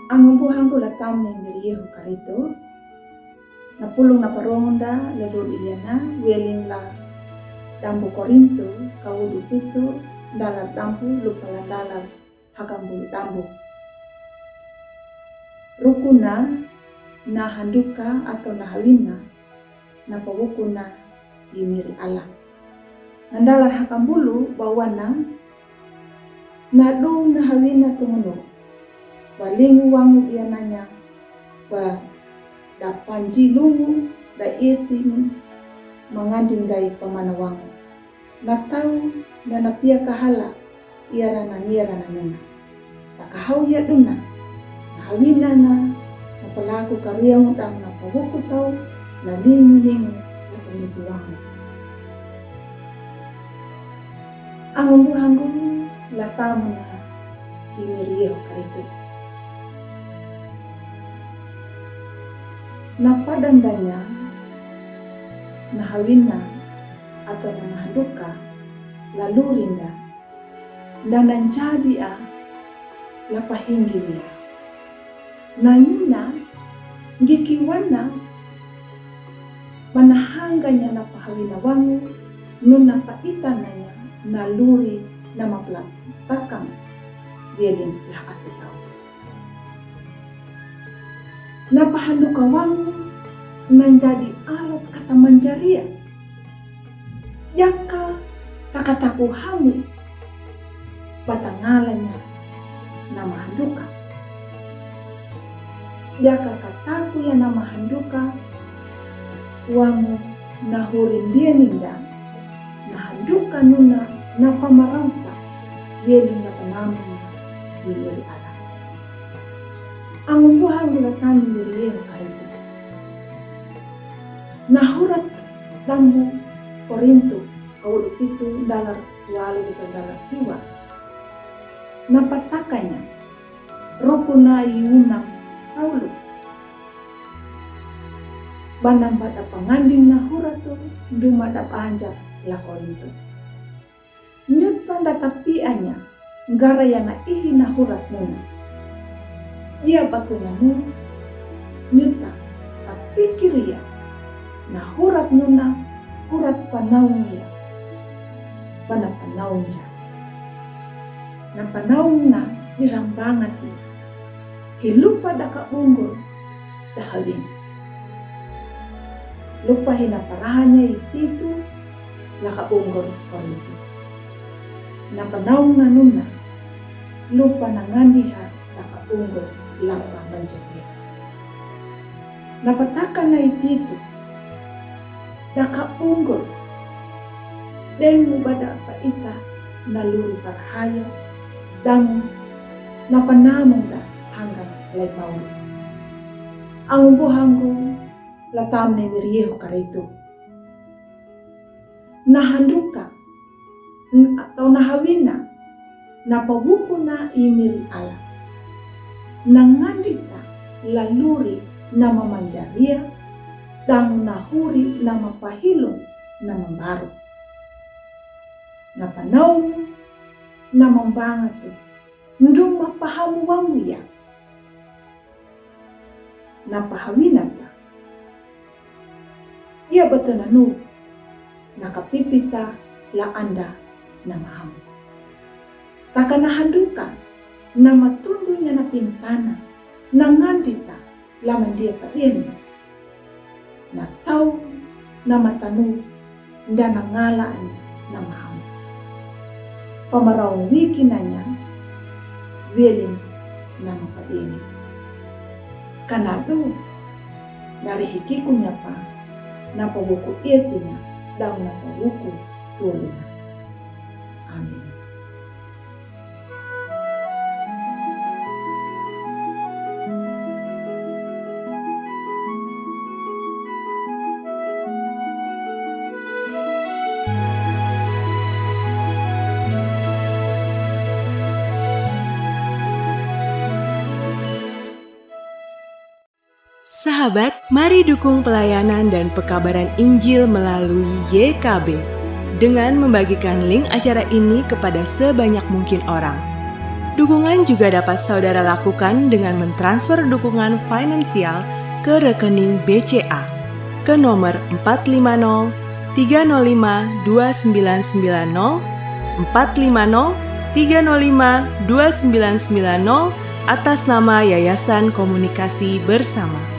Angumpuhanku latam ni miriyehu karito, na pulong na paronda lalul iyana weling la dambu korinto kawudu pitu dalar dambu lupalan dalar hakambulu dambu. Rukuna na handuka atau na hawina na pawukuna yimiri Allah. Nandalar hakambulu bawana na do na hawina tumuno balingu wangu biananya ba dapanji lungu da ietini manganding gai pamana wangu na tau na napia kahala iarana nuna takahau ya duna na hawina na palaku karya mudang na pahuku tau na lingu na pamiti wangu. Angumbuhangu latamu na imiriyo karito. Na padandanya na hawina atau na mahanduka lalu rinda dan nanjadi lapahinggilia na nyuna ngikiwana manahanganya na pahawina wangu nuna paitananya na luri na maplatakang bielin lah ati tau. Napahanduka wangu menjadi alat kata manjaria. Jaka takataku hamu batangalanya nama handuka. Jaka kataku ya nama handuka wangu nahurin dia ninda na handuka nuna na pamarauta bielin na panamu bileri Allah. Angumbuhan gulatan miriyehu karito. Nahurat dambu korinto kawudu pitu dalar walu di dalar tiwa. Napatakanya rukuna iunang Paulu. Banam pada panganding nahuratu duma dap anjar la korinto. Nyutan datapianya ngara yana ihi nahurat nuna. Ia batunanu nyuta tapi kiria na hurat nuna hurat panaung ya bana panaung ja na panaung na nirambangat hilupa daka unggul dahawin lupa hina parahanya ititu laka unggul korinto na panaung na nuna lupa nangandiha daka unggul lapa banjaria. Napatakan na ititu daka unggul dengu bada paita naluri parhaya dangu napanamong da hanggang laypaw. Ang umbuhanggo latam na miriyehu karito. Nahanduka atau nahawina napabuko na imiri Allah. Nangandita laluri na mamanjaria dan nahuri na mapahilong na mambaru. Napanaw na mambangato ndung mapahamu wangu ya. Napahawinata. Ia batananu nakapipita la anda na mahamu. Takanahanduka na matundunya na pintana na ngandita laman dia padeni na tau na matanu nda na ngalaanya na mahamu. Pamaraw wiki nanya welin na mapadeni. Kanado narihikiku niya pa na pabuko ietinya daw na pabuko tulungan. Amin. Sahabat, mari dukung pelayanan dan pekabaran Injil melalui YKB, dengan membagikan link acara ini kepada sebanyak mungkin orang. Dukungan juga dapat saudara lakukan dengan mentransfer dukungan finansial ke rekening BCA ke nomor 450 305 2990 450 305 2990 atas nama Yayasan Komunikasi Bersama.